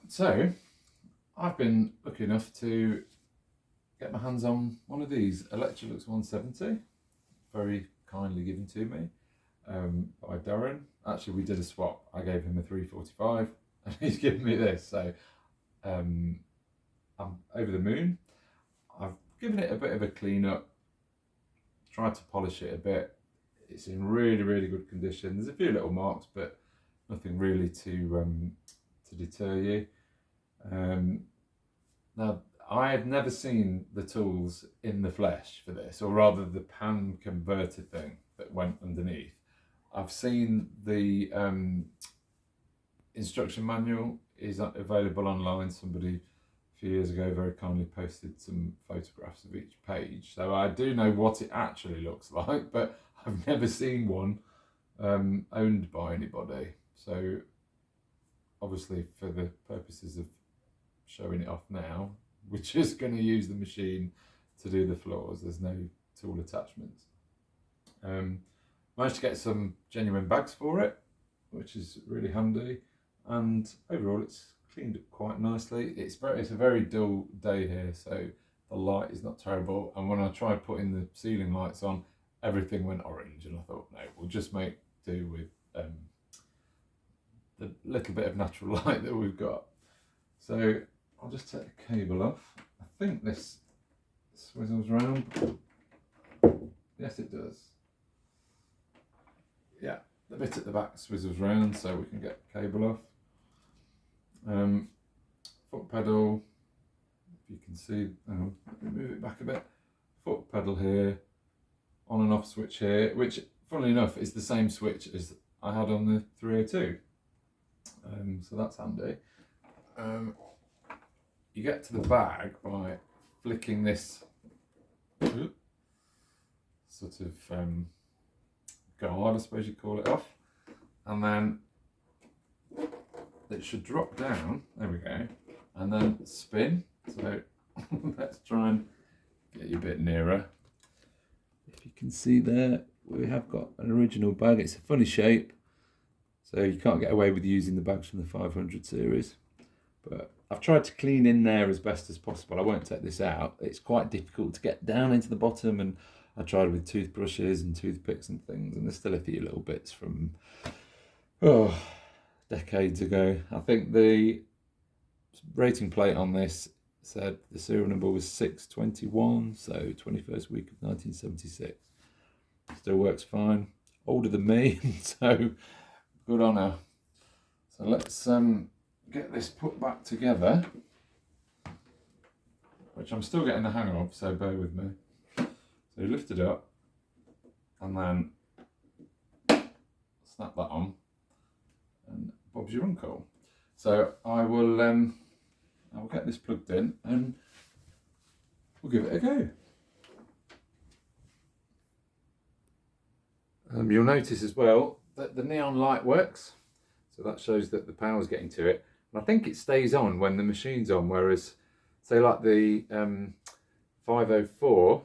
So I've been lucky enough to get my hands on one of these Electrolux 170, very kindly given to me by Darren. Actually, we did a swap. I gave him a 345 and he's given me this, so I'm over the moon. I've given it a bit of a clean up, tried to polish it a bit. It's in really, really good condition. There's a few little marks, but nothing really to deter you. Now, I had never seen the tools in the flesh for this, or rather the pan converter thing that went underneath. I've seen the instruction manual is available online. Somebody a few years ago very kindly posted some photographs of each page. So I do know what it actually looks like, but I've never seen one owned by anybody. So obviously for the purposes of showing it off now, we're just going to use the machine to do the floors. There's no tool attachments. Managed to get some genuine bags for it, which is really handy, and overall it's cleaned up quite nicely. It's a very dull day here, so the light is not terrible, and when I tried putting the ceiling lights on, everything went orange, and I thought, no, we'll just make do with the little bit of natural light that we've got. So I'll just take the cable off. I think this swizzles round. Yes, it does. Yeah, the bit at the back swizzles round so we can get the cable off. Foot pedal, if you can see, let me move it back a bit. Foot pedal here, on and off switch here, which funnily enough is the same switch as I had on the 302. So that's handy. You get to the bag by flicking this sort of guard, I suppose you call it, off, and then it should drop down, there we go, and then spin. So let's try and get you a bit nearer. If you can see there, we have got an original bag. It's a funny shape, so you can't get away with using the bags from the 500 series, but I've tried to clean in there as best as possible. I won't take this out. It's quite difficult to get down into the bottom, and I tried with toothbrushes and toothpicks and things, and there's still a few little bits from decades ago. I think the rating plate on this said the serial number was 621, so 21st week of 1976. Still works fine. Older than me, so good on her. So let's get this put back together, which I'm still getting the hang of, so bear with me. So you lift it up and then snap that on, and Bob's your uncle. So I will get this plugged in and we'll give it a go. You'll notice as well that the neon light works, so that shows that the power's getting to it. And I think it stays on when the machine's on, whereas say like the 504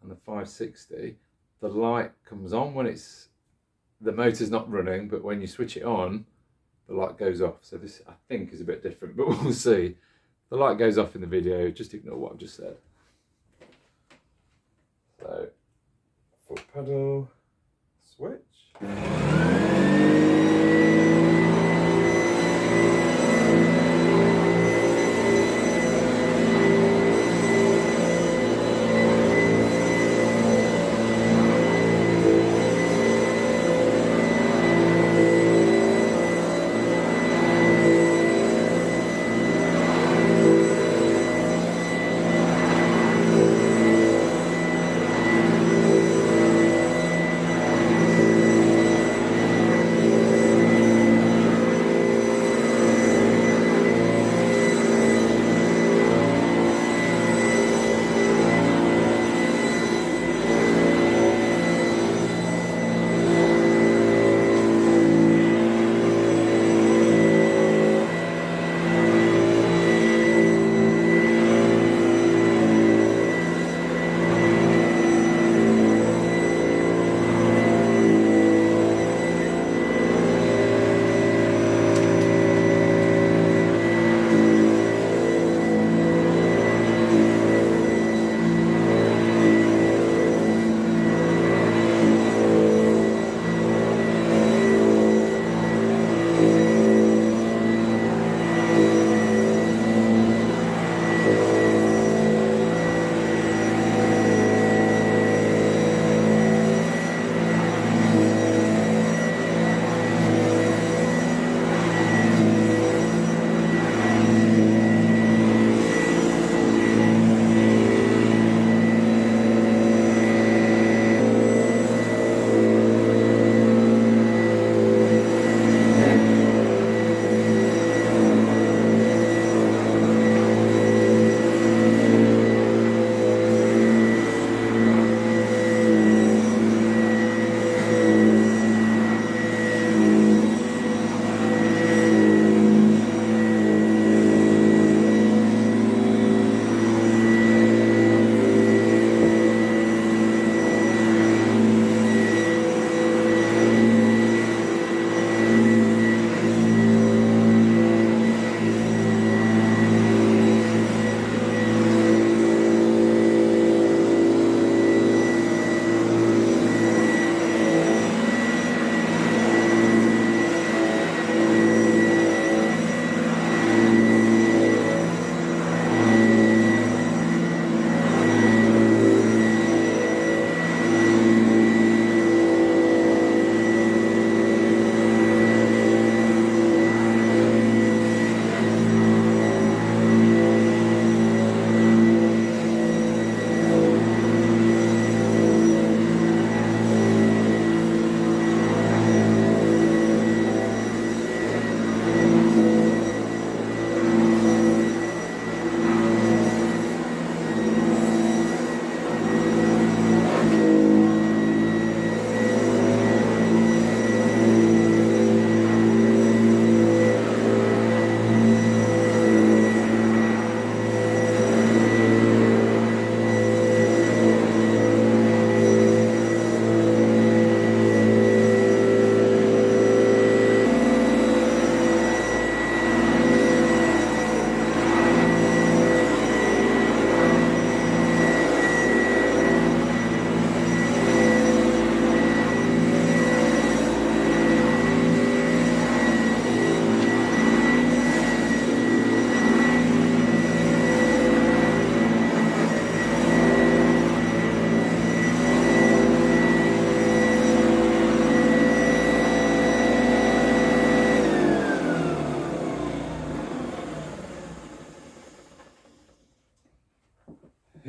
and the 560, the light comes on when the motor's not running, but when you switch it on, the light goes off. So this, I think, is a bit different, but we'll see. The light goes off in the video, just ignore what I've just said. So, foot pedal, switch.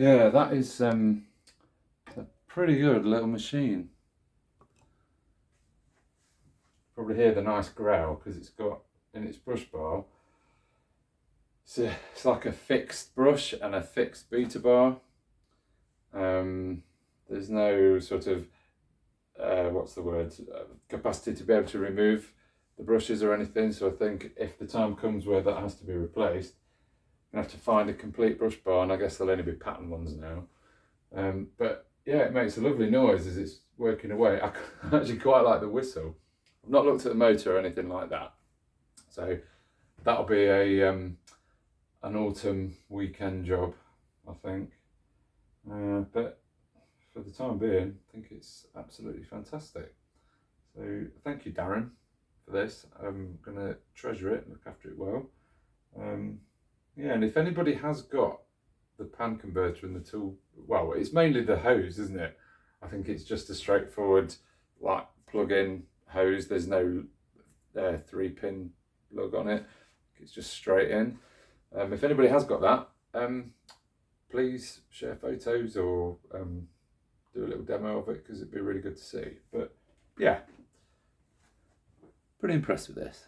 yeah, that is a pretty good little machine. Probably hear the nice growl because it's got in its brush bar. It's like a fixed brush and a fixed beta bar. There's no sort of what's the word, capacity to be able to remove the brushes or anything. So I think if the time comes where that has to be replaced, you have to find a complete brush bar, and I guess there'll only be pattern ones now. But yeah, it makes a lovely noise as it's working away. I actually quite like the whistle. I've not looked at the motor or anything like that, so that'll be a an autumn weekend job, I think. But for the time being, I think it's absolutely fantastic. So thank you, Darren, for this. I'm going to treasure it and look after it well. Yeah, and if anybody has got the pan converter and the tool, well, it's mainly the hose, isn't it? I think it's just a straightforward, like, plug-in hose. There's no 3-pin plug on it. It's just straight in. If anybody has got that, please share photos or do a little demo of it, because it'd be really good to see. But yeah, pretty impressed with this.